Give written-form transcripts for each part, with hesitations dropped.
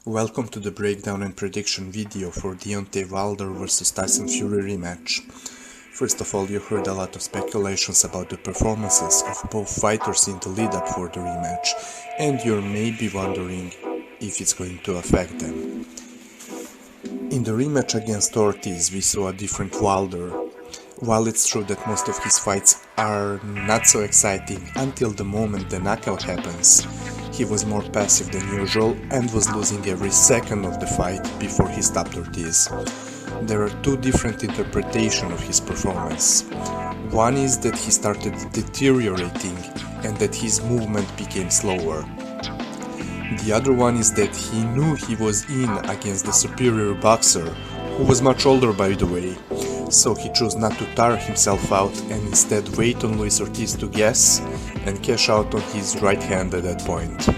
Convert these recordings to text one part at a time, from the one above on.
Welcome to the breakdown and prediction video for Deontay Wildr vs Tyson Fury rematch. First of all, you heard a lot of speculations about the performances of both fighters in the lead up for the rematch, and you're maybe wondering if it's going to affect them. In the rematch against Ortiz, we saw a different Wildr. While it's true that most of his fights are not so exciting until the moment the knockout happens, he was more passive than usual and was losing every second of the fight before he stopped Ortiz. There are two different interpretations of his performance. One is that he started deteriorating and that his movement became slower. The other one is that he knew he was in against the superior boxer, who was much older by the way, so he chose not to tire himself out and instead wait on Luis Ortiz to guess and cash out on his right hand at that point.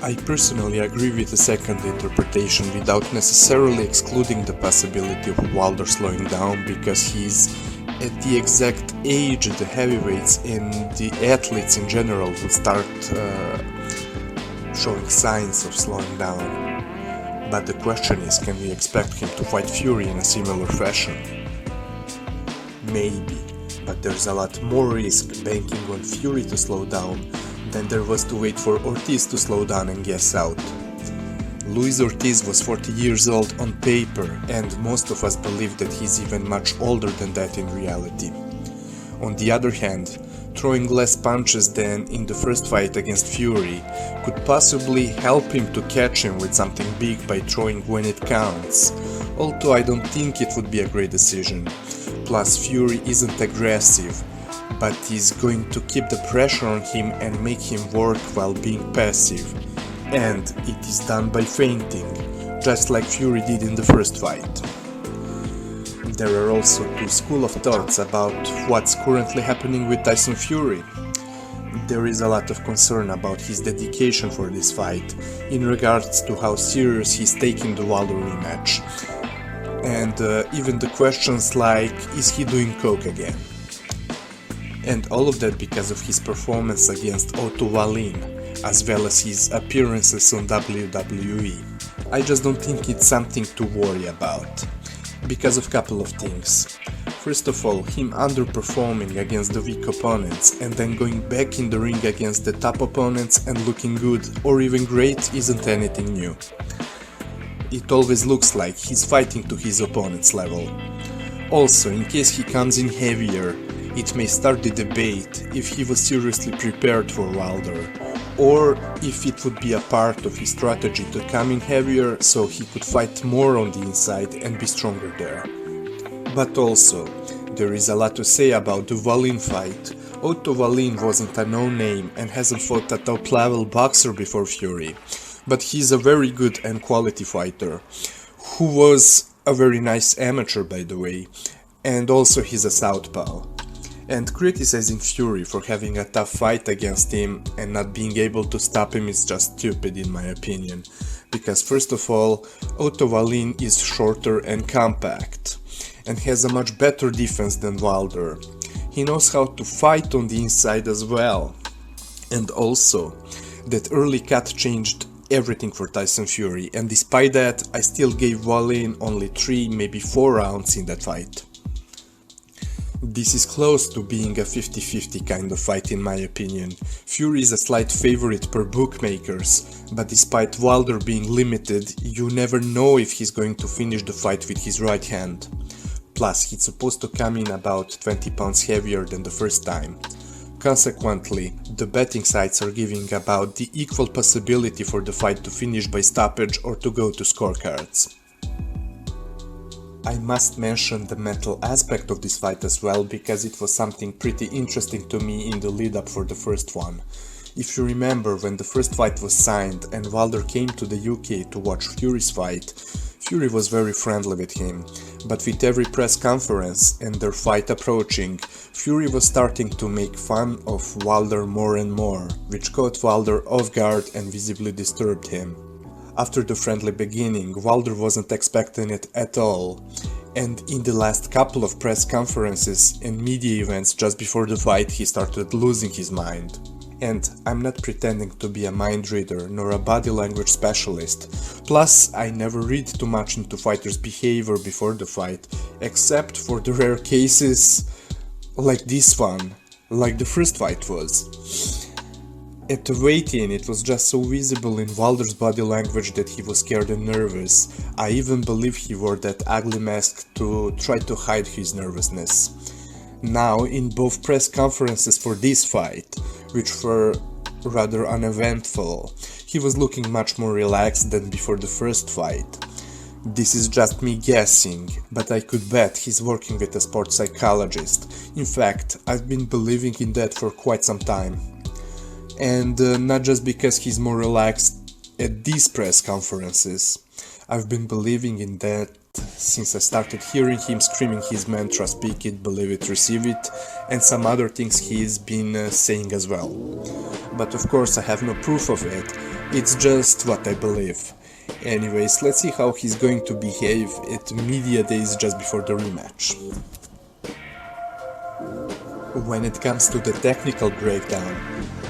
I personally agree with the second interpretation without necessarily excluding the possibility of Wildr slowing down, because he's at the exact age the heavyweights and the athletes in general will start showing signs of slowing down. But the question is, can we expect him to fight Fury in a similar fashion? Maybe, but there's a lot more risk banking on Fury to slow down than there was to wait for Ortiz to slow down and gas out. Luis Ortiz was 40 years old on paper, and most of us believe that he's even much older than that in reality. On the other hand, throwing less punches than in the first fight against Fury could possibly help him to catch him with something big by throwing when it counts, although I don't think it would be a great decision. Plus, Fury isn't aggressive, but is going to keep the pressure on him and make him work while being passive, and it is done by feinting, just like Fury did in the first fight. There are also two schools of thoughts about what's currently happening with Tyson Fury. There is a lot of concern about his dedication for this fight, in regards to how serious he's taking the Wildr rematch, and even the questions like, is he doing coke again? And all of that because of his performance against Otto Wallin, as well as his appearances on WWE. I just don't think it's something to worry about, because of a couple of things. First of all, him underperforming against the weak opponents and then going back in the ring against the top opponents and looking good or even great isn't anything new. It always looks like he's fighting to his opponent's level. Also, in case he comes in heavier, it may start the debate if he was seriously prepared for Wildr, or if it would be a part of his strategy to come in heavier so he could fight more on the inside and be stronger there. But also, there is a lot to say about the Wallin fight. Otto Wallin wasn't a no-name and hasn't fought a top-level boxer before Fury, but he's a very good and quality fighter, who was a very nice amateur by the way, and also he's a southpaw. And criticizing Fury for having a tough fight against him and not being able to stop him is just stupid in my opinion, because first of all, Otto Wallin is shorter and compact, and has a much better defense than Wildr. He knows how to fight on the inside as well. And also, that early cut changed everything for Tyson Fury, and despite that, I still gave Wallin only 3, maybe 4 rounds in that fight. This is close to being a 50-50 kind of fight in my opinion. Fury is a slight favorite per bookmakers, but despite Wildr being limited, you never know if he's going to finish the fight with his right hand. Plus, he's supposed to come in about 20 pounds heavier than the first time. Consequently, the betting sites are giving about the equal possibility for the fight to finish by stoppage or to go to scorecards. I must mention the mental aspect of this fight as well, because it was something pretty interesting to me in the lead up for the first one. If you remember, when the first fight was signed and Wildr came to the UK to watch Fury's fight, Fury was very friendly with him, but with every press conference and their fight approaching, Fury was starting to make fun of Wildr more and more, which caught Wildr off guard and visibly disturbed him. After the friendly beginning, Wildr wasn't expecting it at all, and in the last couple of press conferences and media events just before the fight he started losing his mind. And I'm not pretending to be a mind reader nor a body language specialist. Plus, I never read too much into fighters' behavior before the fight, except for the rare cases like this one, like the first fight was. At the weigh-in, it was just so visible in Wildr's body language that he was scared and nervous. I even believe he wore that ugly mask to try to hide his nervousness. Now, in both press conferences for this fight, which were rather uneventful, he was looking much more relaxed than before the first fight. This is just me guessing, but I could bet he's working with a sports psychologist. In fact, I've been believing in that for quite some time. And not just because he's more relaxed at these press conferences. I've been believing in that since I started hearing him screaming his mantra, speak it, believe it, receive it, and some other things he's been saying as well. But of course I have no proof of it, it's just what I believe. Anyways, let's see how he's going to behave at media days just before the rematch. When it comes to the technical breakdown,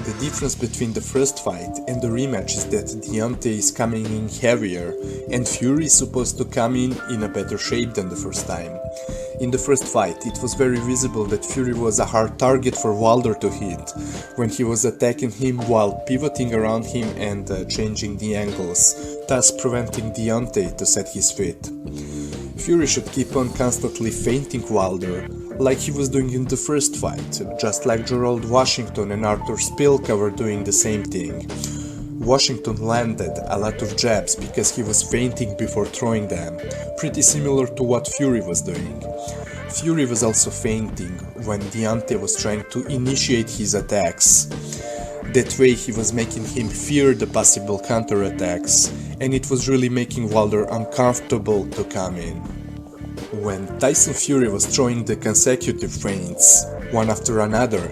the difference between the first fight and the rematch is that Deontay is coming in heavier and Fury is supposed to come in a better shape than the first time. In the first fight, it was very visible that Fury was a hard target for Wildr to hit, when he was attacking him while pivoting around him and changing the angles, thus preventing Deontay to set his feet. Fury should keep on constantly feinting Wildr, like he was doing in the first fight, just like Gerald Washington and Arthur Spilka were doing the same thing. Washington landed a lot of jabs because he was feinting before throwing them, pretty similar to what Fury was doing. Fury was also feinting when Deontay was trying to initiate his attacks. That way he was making him fear the possible counterattacks, and it was really making Wildr uncomfortable to come in. When Tyson Fury was throwing the consecutive feints, one after another,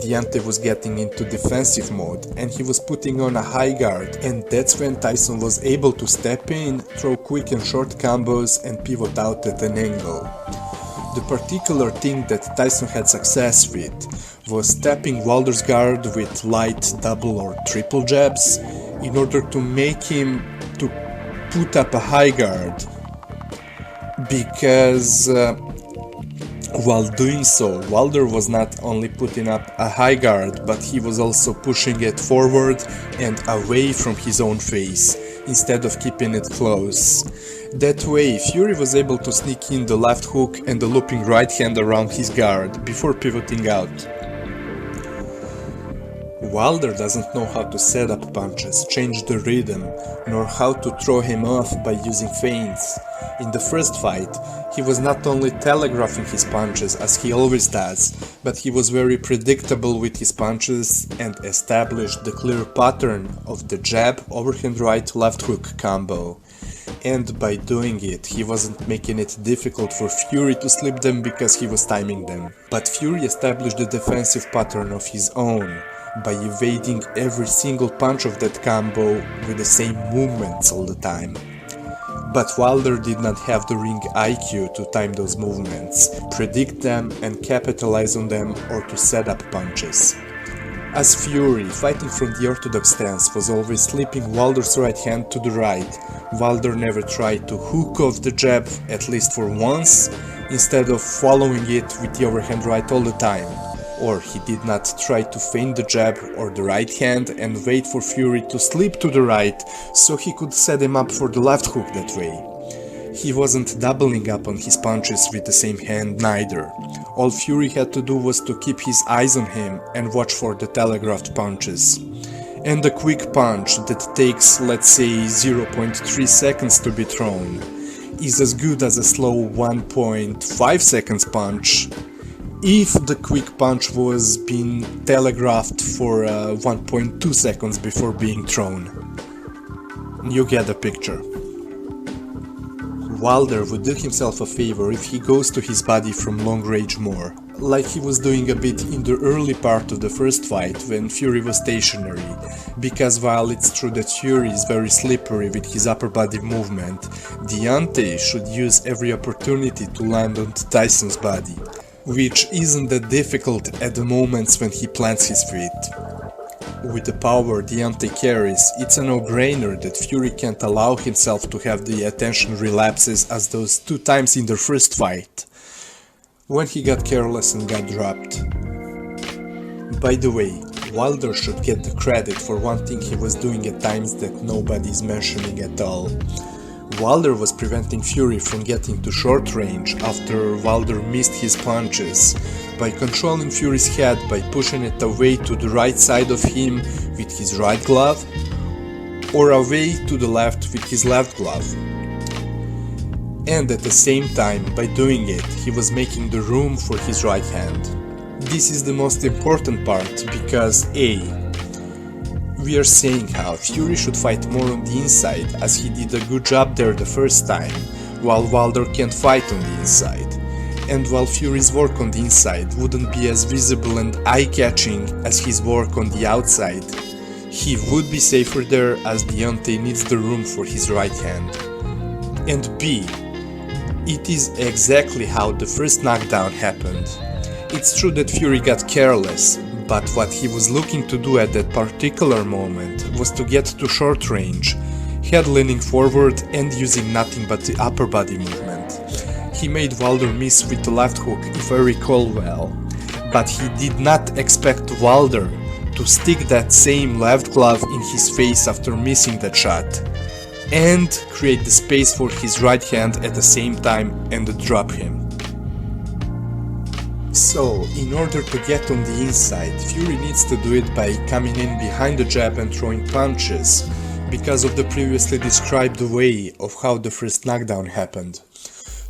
Deontay was getting into defensive mode and he was putting on a high guard, and that's when Tyson was able to step in, throw quick and short combos and pivot out at an angle. The particular thing that Tyson had success with was tapping Wildr's guard with light double or triple jabs in order to make him to put up a high guard. Because while doing so, Wildr was not only putting up a high guard, but he was also pushing it forward and away from his own face, instead of keeping it close. That way, Fury was able to sneak in the left hook and the looping right hand around his guard before pivoting out. Wildr doesn't know how to set up punches, change the rhythm, nor how to throw him off by using feints. In the first fight, he was not only telegraphing his punches as he always does, but he was very predictable with his punches and established the clear pattern of the jab, overhand right, left hook combo. And by doing it, he wasn't making it difficult for Fury to slip them because he was timing them. But Fury established a defensive pattern of his own, by evading every single punch of that combo with the same movements all the time. But Wildr did not have the ring IQ to time those movements, predict them and capitalize on them, or to set up punches. As Fury, fighting from the orthodox stance, was always slipping Wildr's right hand to the right, Wildr never tried to hook off the jab, at least for once, instead of following it with the overhand right all the time. Or he did not try to feint the jab or the right hand and wait for Fury to slip to the right so he could set him up for the left hook that way. He wasn't doubling up on his punches with the same hand neither. All Fury had to do was to keep his eyes on him and watch for the telegraphed punches. And a quick punch that takes, let's say, 0.3 seconds to be thrown is as good as a slow 1.5 seconds punch, if the quick punch was being telegraphed for 1.2 seconds before being thrown. You get the picture. Wildr would do himself a favor if he goes to his body from long range more, like he was doing a bit in the early part of the first fight when Fury was stationary, because while it's true that Fury is very slippery with his upper body movement, Deontay should use every opportunity to land on Tyson's body, which isn't that difficult at the moments when he plants his feet. With the power Deontay carries, it's a no-brainer that Fury can't allow himself to have the attention relapses as those 2 times in their first fight, when he got careless and got dropped. By the way, Wilder should get the credit for one thing he was doing at times that nobody's mentioning at all. Wilder was preventing Fury from getting to short range after Wilder missed his punches, by controlling Fury's head by pushing it away to the right side of him with his right glove, or away to the left with his left glove. And at the same time, by doing it, he was making the room for his right hand. This is the most important part because A. We are saying how Fury should fight more on the inside as he did a good job there the first time, while Wilder can't fight on the inside. And while Fury's work on the inside wouldn't be as visible and eye-catching as his work on the outside, he would be safer there as Deontay needs the room for his right hand. And B. It is exactly how the first knockdown happened. It's true that Fury got careless, but what he was looking to do at that particular moment was to get to short range, head leaning forward and using nothing but the upper body movement. He made Wilder miss with the left hook if I recall well, but he did not expect Wilder to stick that same left glove in his face after missing that shot, and create the space for his right hand at the same time and drop him. So, in order to get on the inside, Fury needs to do it by coming in behind the jab and throwing punches, because of the previously described way of how the first knockdown happened,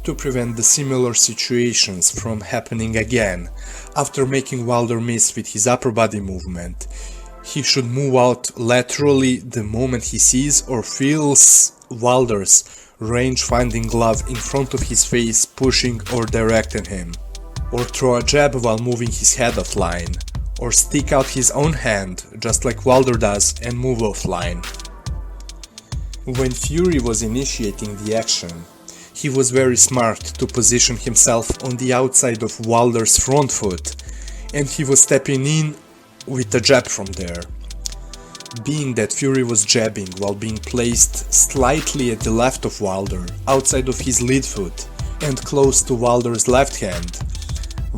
to prevent the similar situations from happening again. After making Wilder miss with his upper body movement, he should move out laterally the moment he sees or feels Wilder's range-finding glove in front of his face pushing or directing him. Or throw a jab while moving his head offline, or stick out his own hand, just like Wilder does, and move offline. When Fury was initiating the action, he was very smart to position himself on the outside of Wilder's front foot, and he was stepping in with a jab from there. Being that Fury was jabbing while being placed slightly at the left of Wilder, outside of his lead foot, and close to Wilder's left hand,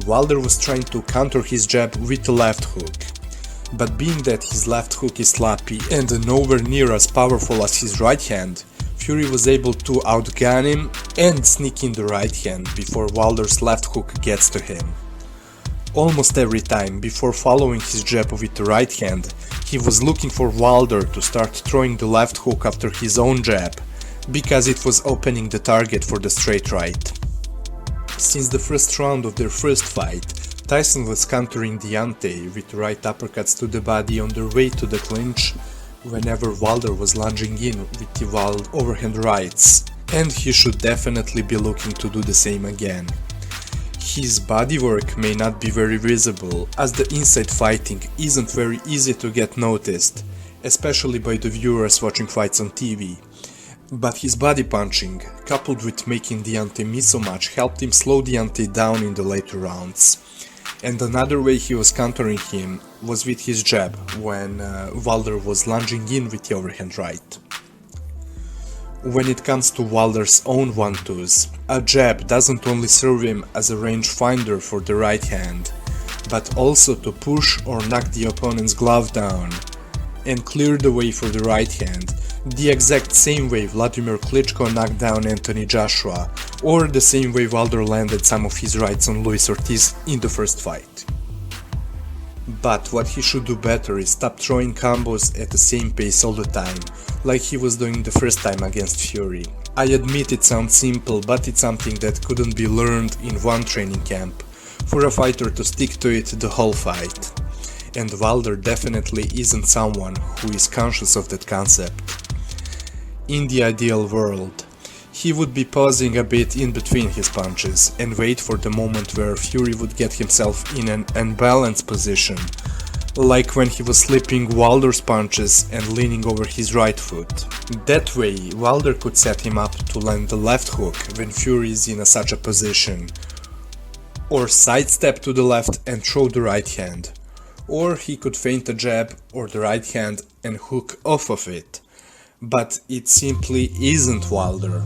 Wilder was trying to counter his jab with the left hook, but being that his left hook is sloppy and nowhere near as powerful as his right hand, Fury was able to outgun him and sneak in the right hand before Wilder's left hook gets to him. Almost every time before following his jab with the right hand, he was looking for Wilder to start throwing the left hook after his own jab, because it was opening the target for the straight right. Since the first round of their first fight, Tyson was countering Deontay with right uppercuts to the body on their way to the clinch whenever Wilder was lunging in with the wild overhand rights, and he should definitely be looking to do the same again. His bodywork may not be very visible, as the inside fighting isn't very easy to get noticed, especially by the viewers watching fights on TV. But his body punching, coupled with making Deontay miss so much, helped him slow Deontay down in the later rounds. And another way he was countering him was with his jab, when Wilder was lunging in with the overhand right. When it comes to Wilder's own 1-2s, a jab doesn't only serve him as a rangefinder for the right hand, but also to push or knock the opponent's glove down and clear the way for the right hand, the exact same way Vladimir Klitschko knocked down Anthony Joshua, or the same way Wilder landed some of his rights on Luis Ortiz in the first fight. But what he should do better is stop throwing combos at the same pace all the time, like he was doing the first time against Fury. I admit it sounds simple, but it's something that couldn't be learned in one training camp, for a fighter to stick to it the whole fight. And Wilder definitely isn't someone who is conscious of that concept. In the ideal world, he would be pausing a bit in between his punches and wait for the moment where Fury would get himself in an unbalanced position, like when he was slipping Wilder's punches and leaning over his right foot. That way, Wilder could set him up to land the left hook when Fury is in such a position, or sidestep to the left and throw the right hand, or he could feint a jab or the right hand and hook off of it. But it simply isn't Wilder.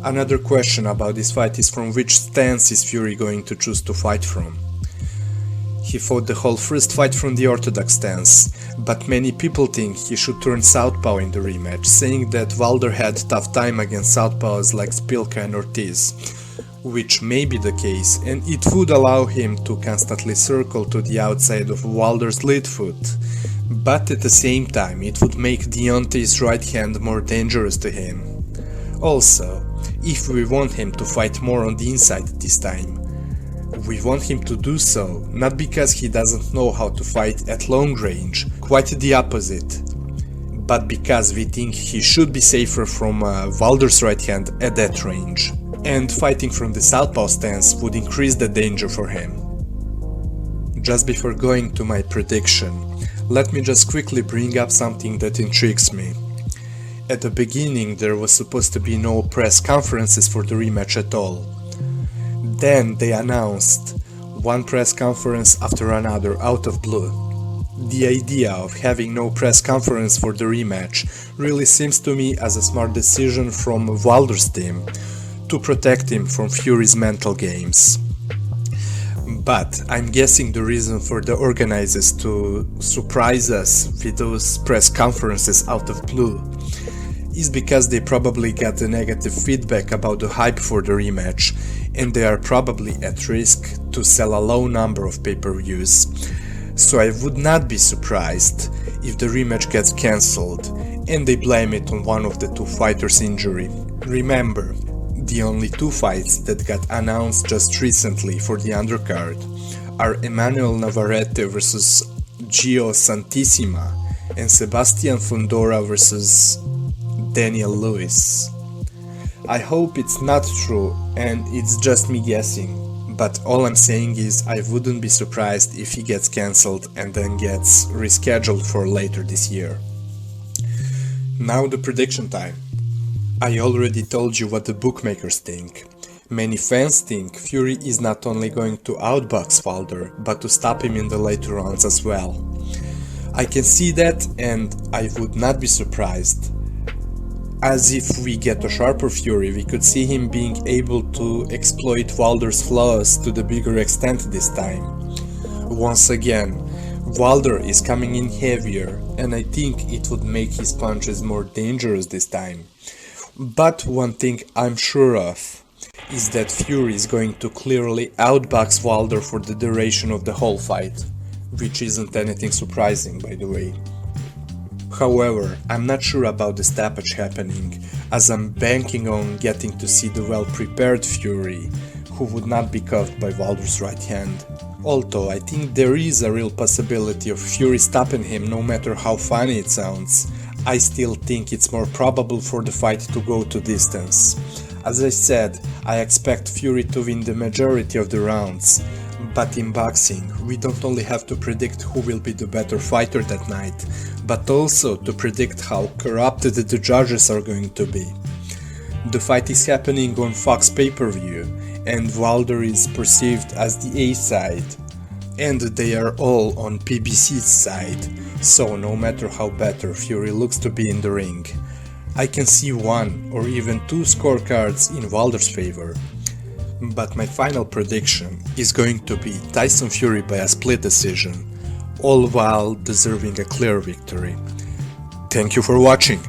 Another question about this fight is from which stance is Fury going to choose to fight from. He fought the whole first fight from the orthodox stance, but many people think he should turn southpaw in the rematch, saying that Wilder had tough time against southpaws like Spilka and Ortiz, which may be the case, and it would allow him to constantly circle to the outside of Wilder's lead foot. But at the same time, it would make Deontay's right hand more dangerous to him. Also, if we want him to fight more on the inside this time, we want him to do so, not because he doesn't know how to fight at long range, quite the opposite, but because we think he should be safer from Wilder's right hand at that range, and fighting from the southpaw stance would increase the danger for him. Just before going to my prediction, let me just quickly bring up something that intrigues me. At the beginning there was supposed to be no press conferences for the rematch at all. Then they announced one press conference after another out of blue. The idea of having no press conference for the rematch really seems to me as a smart decision from Wilder's team to protect him from Fury's mental games. But I'm guessing the reason for the organizers to surprise us with those press conferences out of blue is because they probably got the negative feedback about the hype for the rematch, and they are probably at risk to sell a low number of pay-per-views. So I would not be surprised if the rematch gets cancelled and they blame it on one of the two fighters' injury. Remember, the only two fights that got announced just recently for the undercard are Emanuel Navarrete vs Gio Santisima and Sebastian Fundora vs Daniel Lewis. I hope it's not true and it's just me guessing, but all I'm saying is I wouldn't be surprised if he gets cancelled and then gets rescheduled for later this year. Now the prediction time. I already told you what the bookmakers think. Many fans think Fury is not only going to outbox Wilder, but to stop him in the later rounds as well. I can see that and I would not be surprised. As if we get a sharper Fury, we could see him being able to exploit Wilder's flaws to the bigger extent this time. Once again, Wilder is coming in heavier and I think it would make his punches more dangerous this time. But one thing I'm sure of is that Fury is going to clearly outbox Wilder for the duration of the whole fight, which isn't anything surprising by the way. However, I'm not sure about the stoppage happening, as I'm banking on getting to see the well-prepared Fury, who would not be cuffed by Wilder's right hand. Although I think there is a real possibility of Fury stopping him no matter how funny it sounds, I still think it's more probable for the fight to go to distance. As I said, I expect Fury to win the majority of the rounds, but in boxing, we don't only have to predict who will be the better fighter that night, but also to predict how corrupted the judges are going to be. The fight is happening on Fox pay-per-view, and Wilder is perceived as the A side, and they are all on PBC's side, so no matter how better Fury looks to be in the ring, I can see one or even two scorecards in Wilder's favor. But my final prediction is going to be Tyson Fury by a split decision, all while deserving a clear victory. Thank you for watching.